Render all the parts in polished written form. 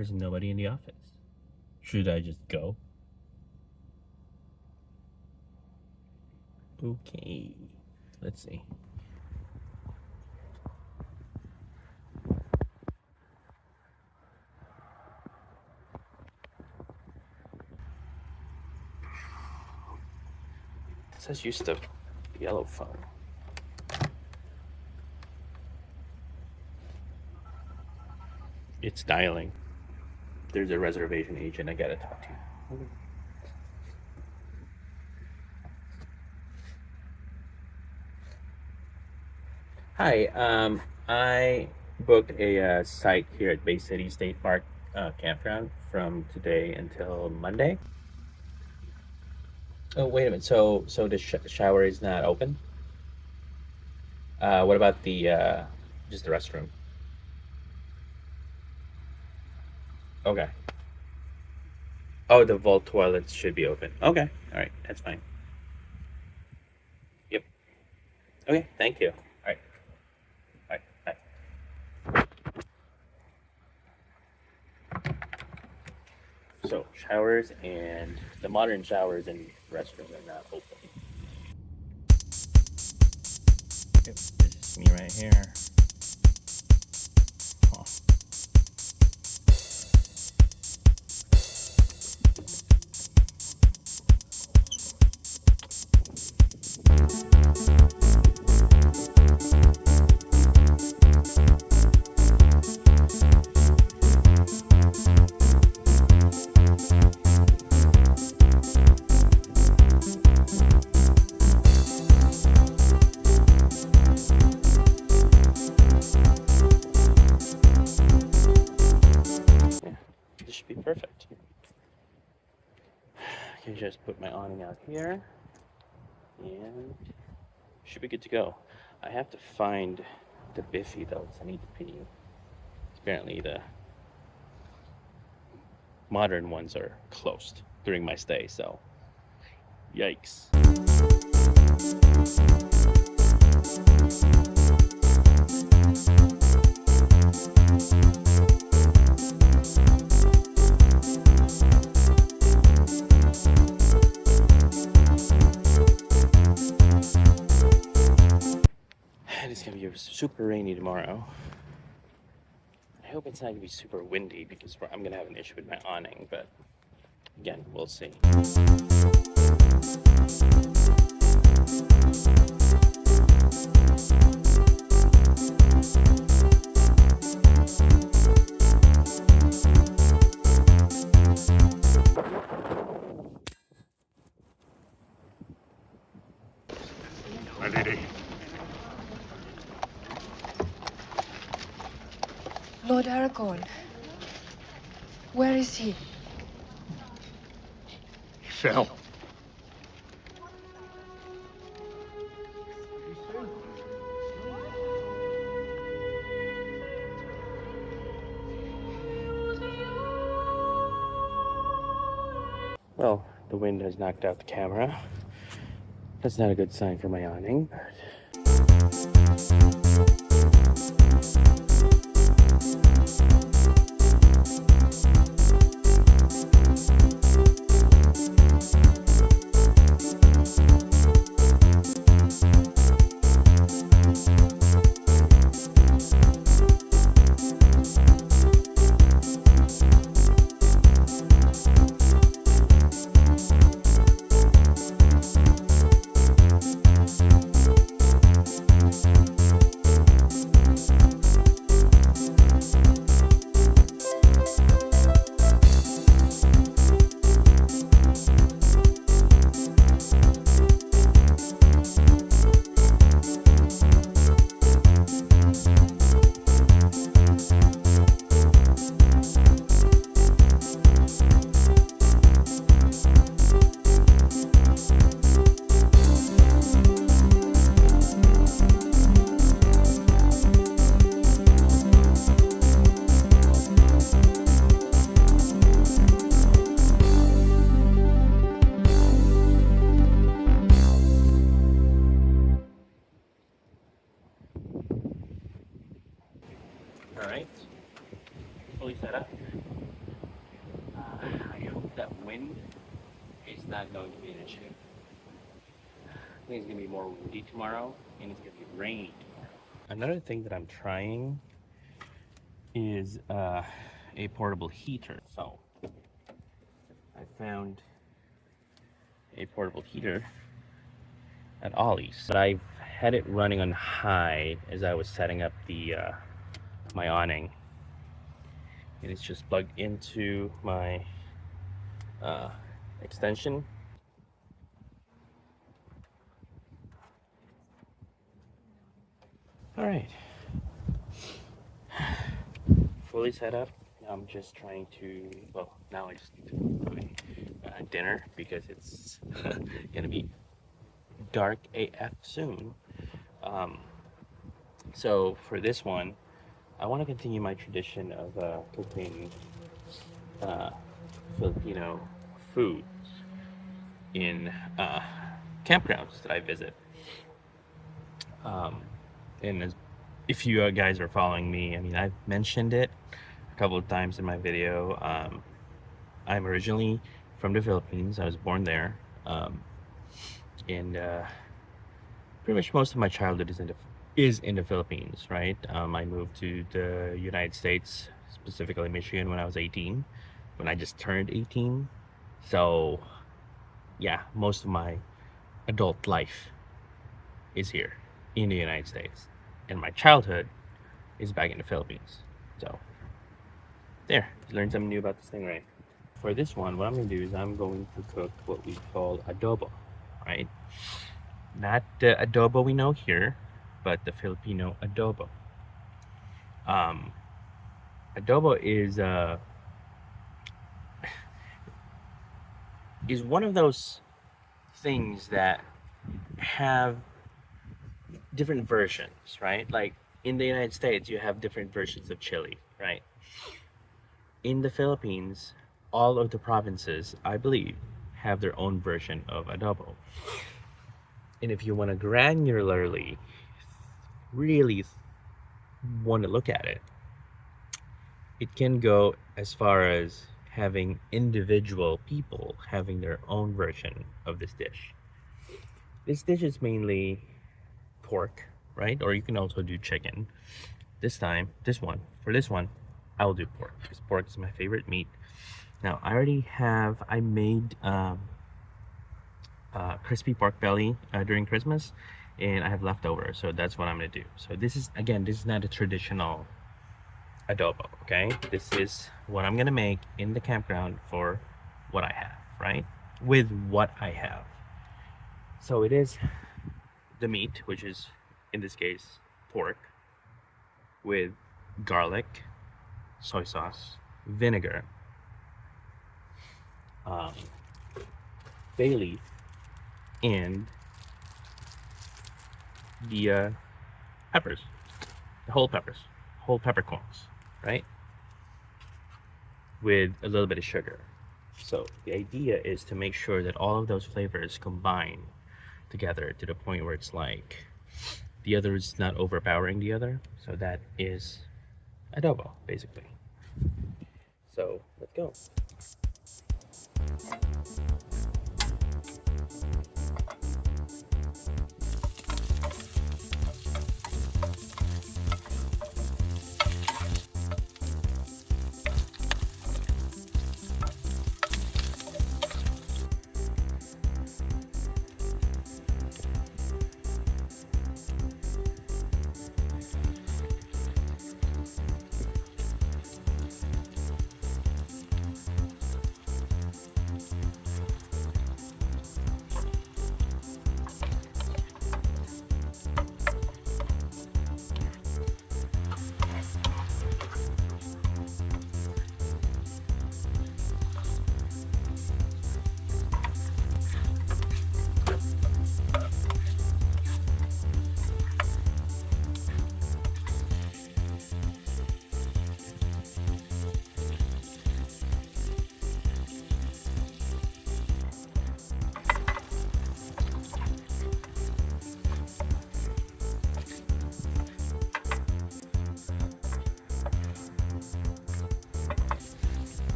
There's nobody in the office. Should I just go? Okay. Let's see. It says use the yellow phone. It's dialing. There's a reservation agent I gotta talk to. Hi, I booked a site here at Bay City State Park Campground from today until Monday. Oh, wait a minute. So the shower is not open? What about the just the restroom? Okay. Oh, the vault toilets should be open. Okay. All right. That's fine. Yep. Okay. Thank you. All right. All right. Bye. So showers and the modern showers and restrooms are not open. Yep. This is me right here. Huh. This should be perfect. I can just put my awning out here and should be good to go. I have to find the Biffy though, because I need to pee. Apparently the modern ones are closed during my stay, so yikes. It's gonna be super rainy tomorrow. I hope it's not gonna be super windy because I'm gonna have an issue with my awning, but again, we'll see. My lady. Lord Aragorn. Where is he? He fell. Well, the wind has knocked out the camera. That's not a good sign for my awning, but I hope that wind is not going to be an issue. I think it's gonna be more windy tomorrow, and it's gonna be rainy tomorrow. Another thing that I'm trying is a portable heater. So I found a portable heater at Ollie's, but I've had it running on high as I was setting up the my awning, and it's just plugged into my extension. All right, fully set up. Now I'm just trying to, well, now I just need to cook my dinner because it's gonna be dark AF soon. So for this one, I want to continue my tradition of cooking Filipino foods in campgrounds that I visit. And if you guys are following me, I mean, I've mentioned it a couple of times in my video. I'm originally from the Philippines. I was born there. And pretty much most of my childhood is in the Philippines, right? I moved to the United States, specifically Michigan, when I was 18, when I just turned 18. So yeah, most of my adult life is here in the United States, and my childhood is back in the Philippines. So there, you learned something new about this thing, right? For this one, what I'm going to do is I'm going to cook what we call adobo, right? Not the adobo we know here, but the Filipino adobo. Adobo is one of those things that have different versions, right? Like in the United States, you have different versions of chili, right? In the Philippines, all of the provinces, I believe, have their own version of adobo. And if you want to granularly really want to look at it, it can go as far as having individual people having their own version of this dish. This dish is mainly pork, right? Or you can also do chicken. For this one, I will do pork because pork is my favorite meat. Now, I made crispy pork belly during Christmas, and I have leftovers, so that's what I'm gonna do. So this is not a traditional adobo, okay? This is what I'm gonna make in the campground for what I have, right? With what I have. So it is the meat, which is in this case pork, with garlic, soy sauce, vinegar, bay leaf, and the peppers, whole peppercorns, right? With a little bit of sugar. So the idea is to make sure that all of those flavors combine together to the point where it's like the other is not overpowering the other. So that is adobo, basically. So let's go.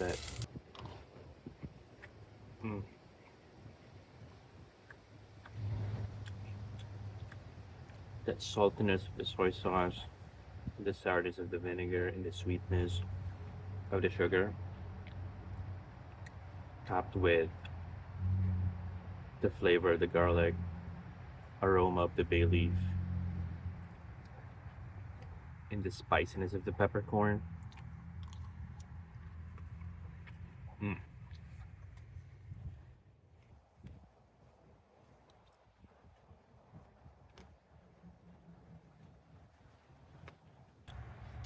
bit. That saltiness of the soy sauce, the sourness of the vinegar, and the sweetness of the sugar, topped with the flavor of the garlic, aroma of the bay leaf, and the spiciness of the peppercorn. Mm.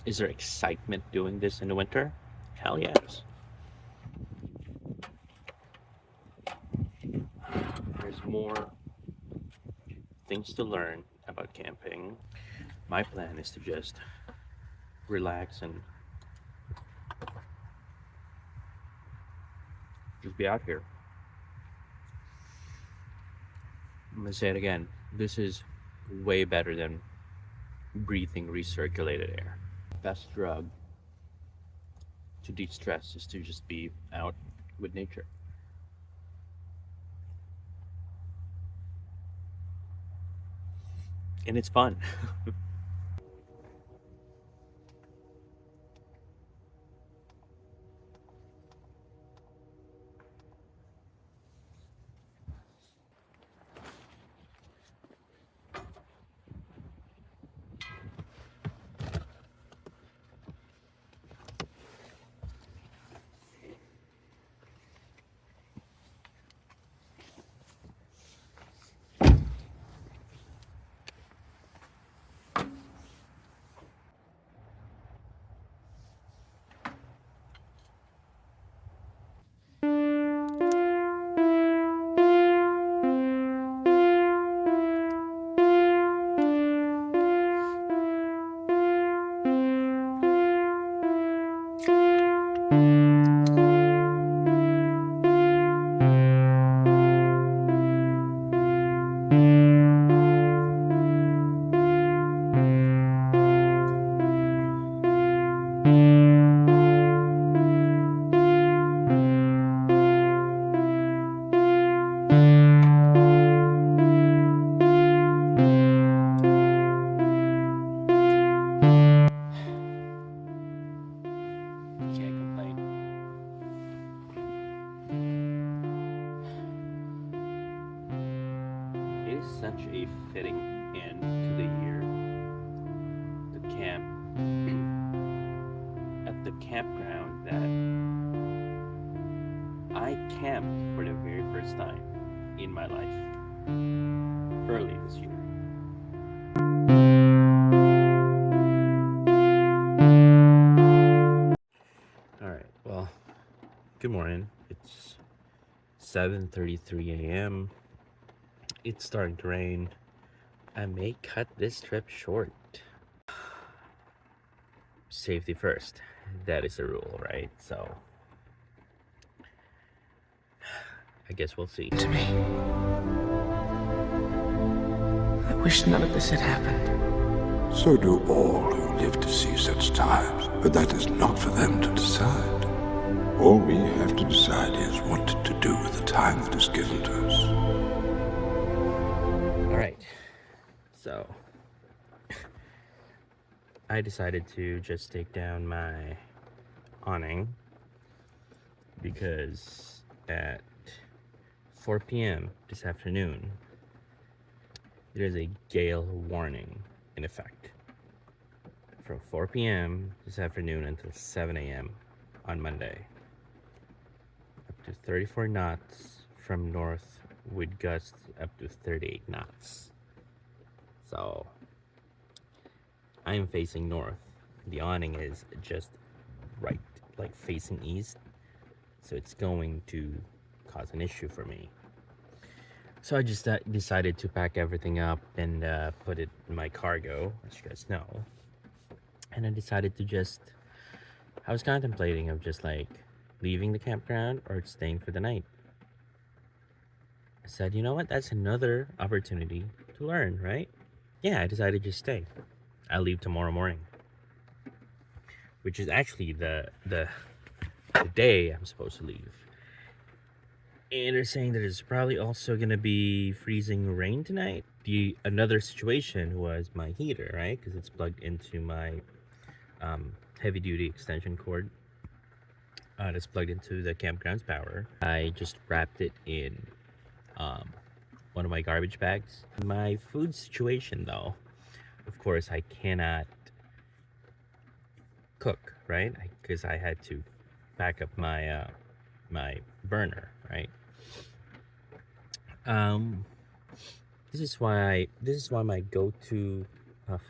Is there excitement doing this in the winter? Hell yes. There's more things to learn about camping. My plan is to just relax and just be out here. I'm gonna say it again. This is way better than breathing recirculated air. Best drug to de-stress is to just be out with nature. And it's fun. Can't complain. It is such a fitting end to the year to camp at the campground that I camped for the very first time in my life early this year. Alright, well, good morning. It's 7:33 a.m. It's starting to rain. I may cut this trip short. Safety first. That is the rule, right? So, I guess we'll see. To me. I wish none of this had happened. So do all who live to see such times, but that is not for them to decide. All we have to decide is what to do with the time that is given to us. Alright, so I decided to just take down my awning because at 4 p.m. this afternoon there is a gale warning in effect from 4 p.m. this afternoon until 7 a.m. on Monday. Up to 34 knots from north with gusts up to 38 knots. So I am facing north. The awning is just right, like facing east. So it's going to cause an issue for me. So I just decided to pack everything up and put it in my cargo, as you guys know. And I decided to I was contemplating of just like leaving the campground or staying for the night. I said, you know what? That's another opportunity to learn, right? Yeah, I decided to just stay. I'll leave tomorrow morning. Which is actually the today I'm supposed to leave. And they're saying that it's probably also gonna be freezing rain tonight. Another situation was my heater, right? Because it's plugged into my heavy duty extension cord. That's plugged into the campground's power. I just wrapped it in one of my garbage bags. My food situation, though, of course, I cannot cook, right? Because I had to back up my my burner, right? This is why my go-to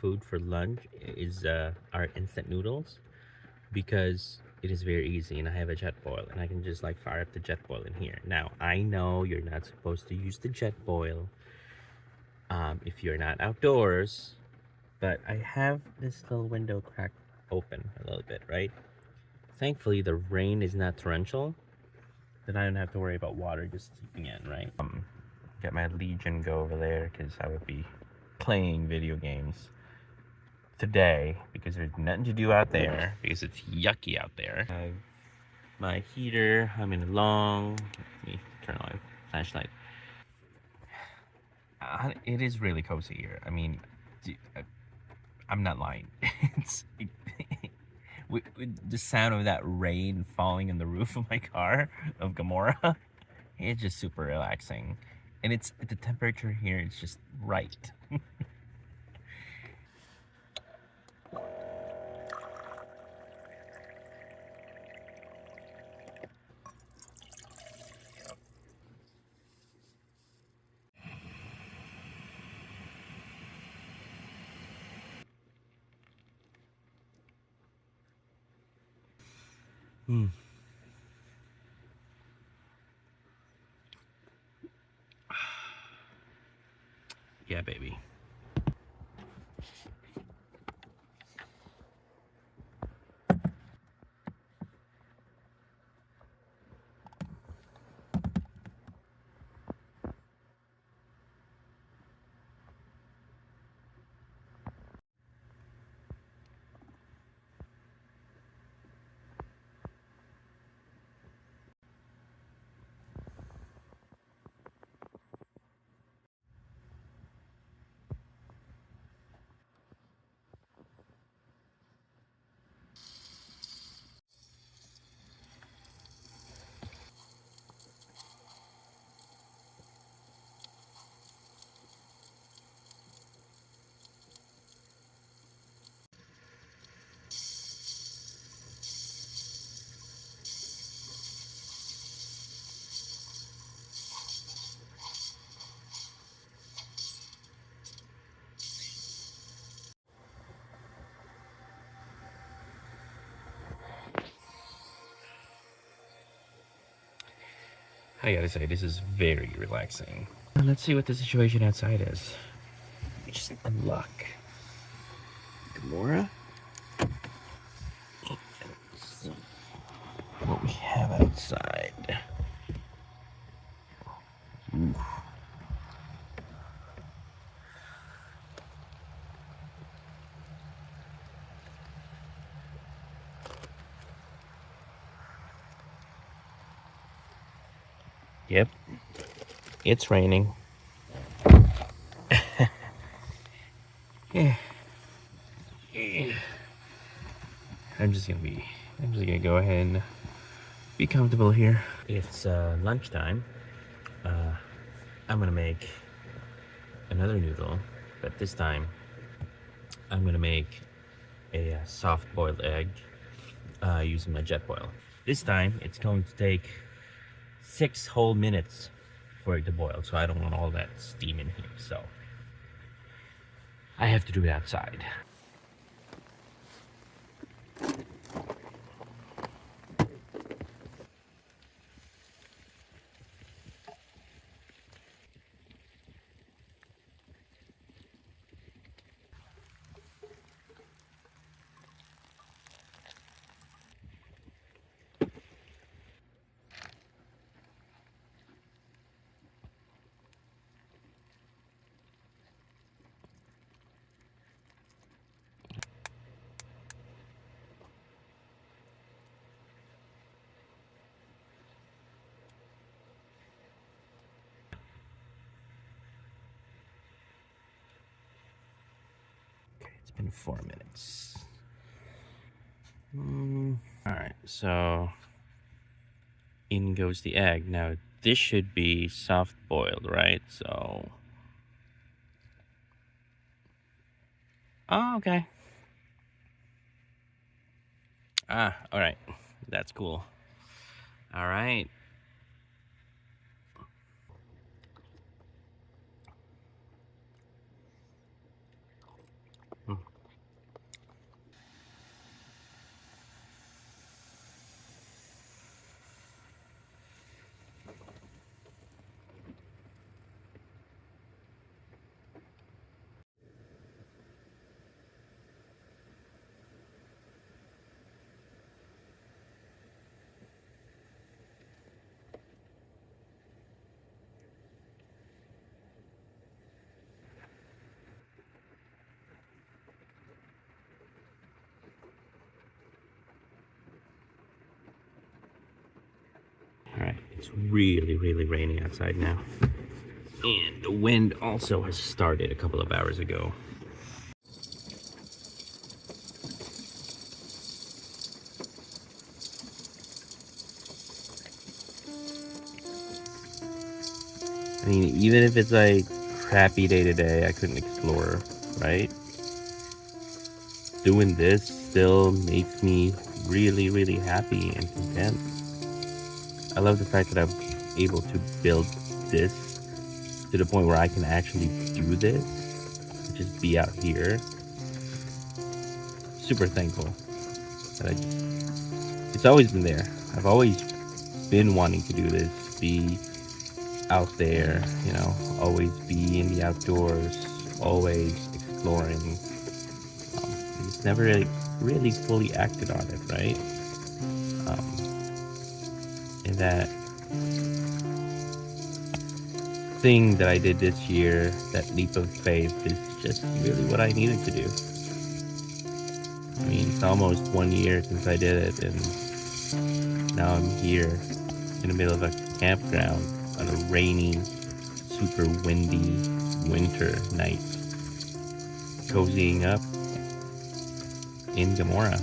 food for lunch is our instant noodles, because it is very easy and I have a jet boil and I can just like fire up the jet boil in here. Now I know you're not supposed to use the jet boil if you're not outdoors, but I have this little window crack open a little bit, right? Thankfully the rain is not torrential, then I don't have to worry about water just seeping in, right? Get my Legion go over there because I would be playing video games today because there's nothing to do out there because it's yucky out there. I have my heater, I'm in long. Let me turn on my flashlight. It is really cozy here. I mean, I'm not lying. With the sound of that rain falling on the roof of my car of Gamora, it's just super relaxing. And it's the temperature here is just right. Yeah, baby. I gotta say, this is very relaxing. Let's see what the situation outside is. Let me just unlock Gamora. Let's see what we have outside. Ooh. Yep, it's raining. Yeah. I'm just gonna go ahead and be comfortable here. It's lunchtime. I'm gonna make another noodle, but this time I'm gonna make a soft boiled egg using my jet boil. This time it's going to take 6 whole minutes for it to boil, so I don't want all that steam in here, so I have to do it outside. It's been 4 minutes. Alright, so in goes the egg. Now, this should be soft boiled, right? So. Oh, okay. Alright. That's cool. Alright. Alright, it's really, really raining outside now. And the wind also has started a couple of hours ago. I mean, even if it's like crappy day to day, I couldn't explore, right? Doing this still makes me really, really happy and content. I love the fact that I'm able to build this to the point where I can actually do this, just be out here. Super thankful that it's always been there. I've always been wanting to do this, be out there, you know, always be in the outdoors, always exploring. Just never really fully acted on it, right? And that thing that I did this year, that leap of faith, is just really what I needed to do. I mean, it's almost 1 year since I did it, and now I'm here in the middle of a campground on a rainy, super windy winter night, cozying up in Gamora.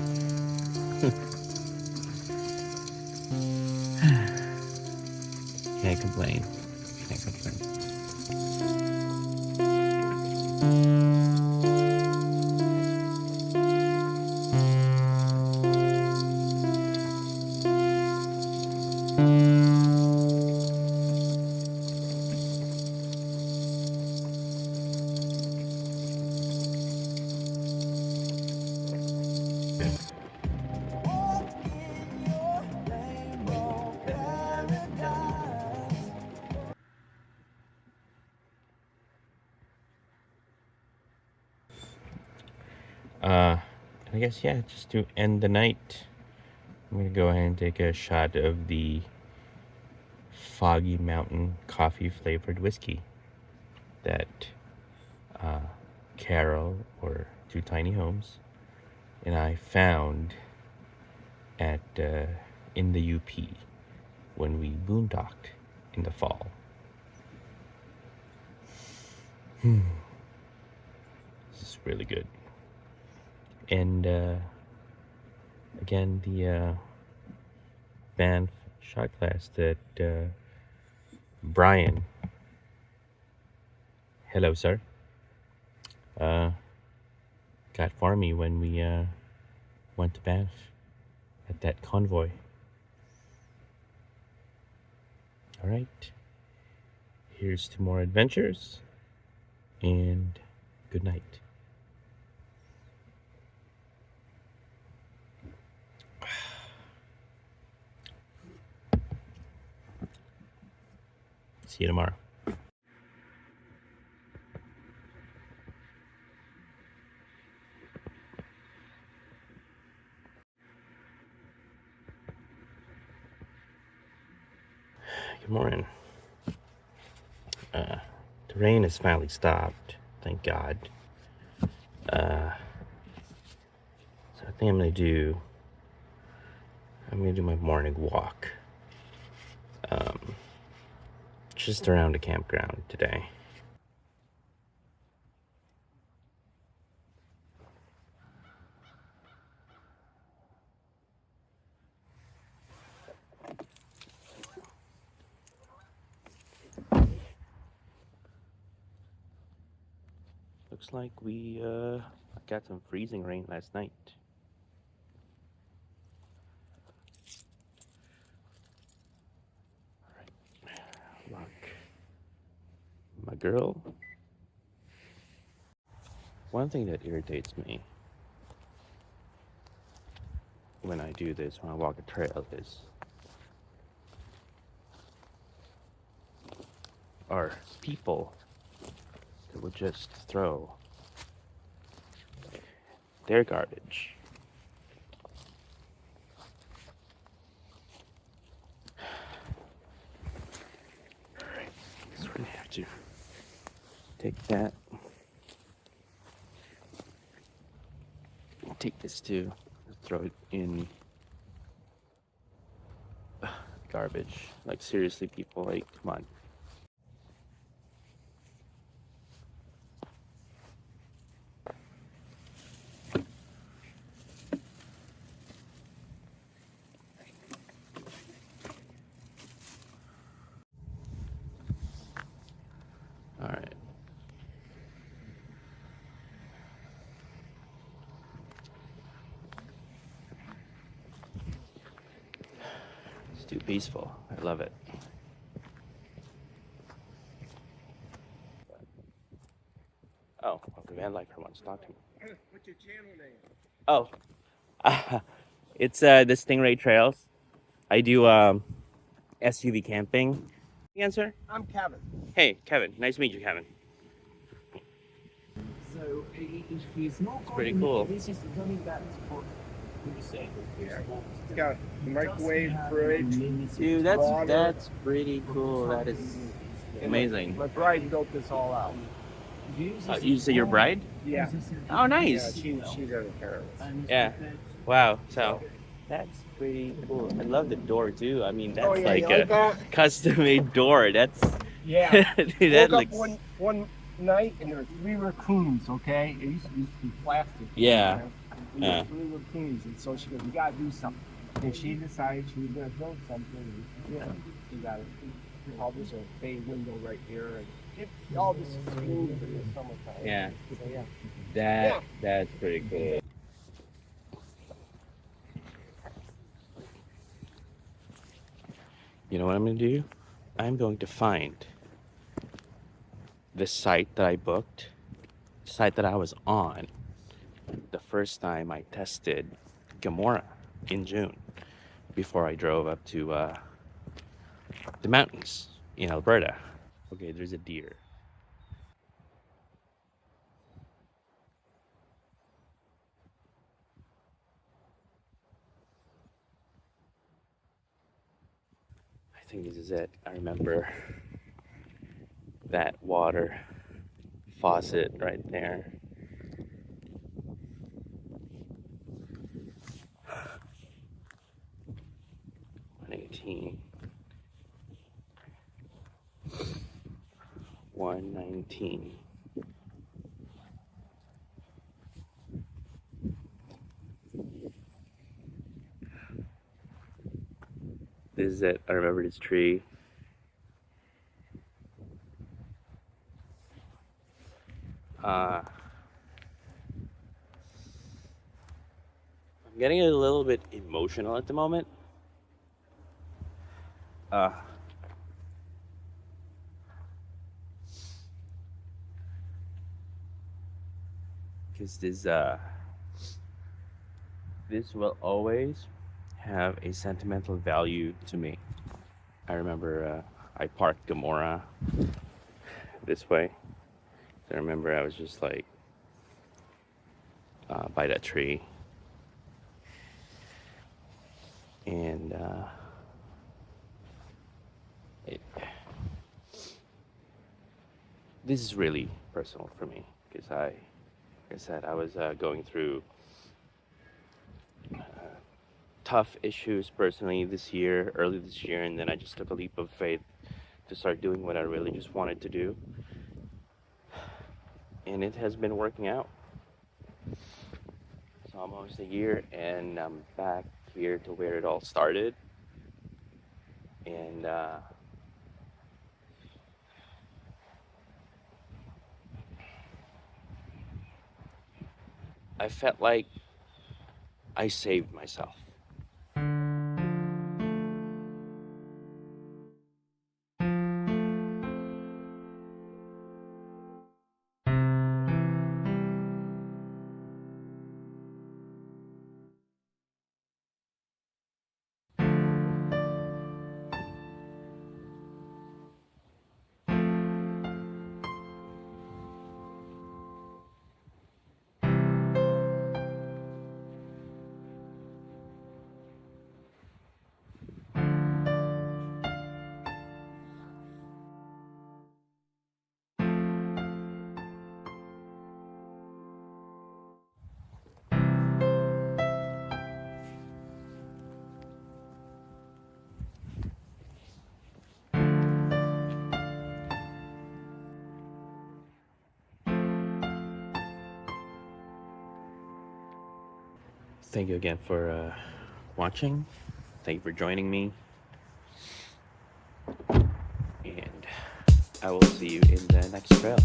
Can't complain. Can't complain. I guess, yeah, just to end the night, I'm gonna go ahead and take a shot of the Foggy Mountain coffee flavored whiskey that Carol, or Two Tiny Homes, and I found at in the UP when we boondocked in the fall. This is really good. And again, the band shot glass that Brian, hello sir, got for me when we went to Banff at that convoy. All right, here's to more adventures, and good night. See you tomorrow. Good morning. The rain has finally stopped, thank God. So I think I'm gonna do my morning walk. Just around a campground today. looks like we got some freezing rain last night. Lock my girl. One thing that irritates me when I do this, when I walk a trail, are people that would just throw their garbage Alright, so we're gonna have to take that. Take this too. Throw it in garbage. Like seriously, people, like come on. All right. It's too peaceful. I love it. Oh, well, the van lifer wants to talk to me. What's your channel name? Oh, it's the Stingray Trails. I do SUV camping. Answer? I'm Kevin. Hey, Kevin. Nice to meet you, Kevin. So he's not pretty cool. It's got a microwave fridge. Dude, that's pretty cool. That is amazing. My bride built this all out. You say your bride? Yeah. Oh, Yeah, nice. she's a parent. Yeah. Wow. So that's pretty cool. I love the door too. I mean, that's Oh, yeah, like you a like that? custom-made door. That's Yeah. dude, that Woke up looks. one night and there were 3 raccoons, okay? It used to be plastic. Yeah. And there were 3 raccoons, and so she goes, "We gotta do something." And she decided she was gonna build something. And, yeah, she got it. Publish a bay window right here, and all this is smooth in the summertime. Yeah. So yeah. That's pretty cool. You know what I'm gonna do? I'm going to find the site that I booked, the site that I was on the first time I tested Gamora in June before I drove up to the mountains in Alberta. Okay, there's a deer. I think this is it. I remember that water faucet right there. $118. 119. This is it. I remember this tree. I'm getting a little bit emotional at the moment. Because this will always have a sentimental value to me. I remember I parked Gamora this way. I remember I was just like by that tree, and this is really personal for me because like I said, I was going through tough issues personally early this year, and then I just took a leap of faith to start doing what I really just wanted to do. And it has been working out. It's almost a year, and I'm back here to where it all started. And I felt like I saved myself. Thank you again for watching. Thank you for joining me. And I will see you in the next trail.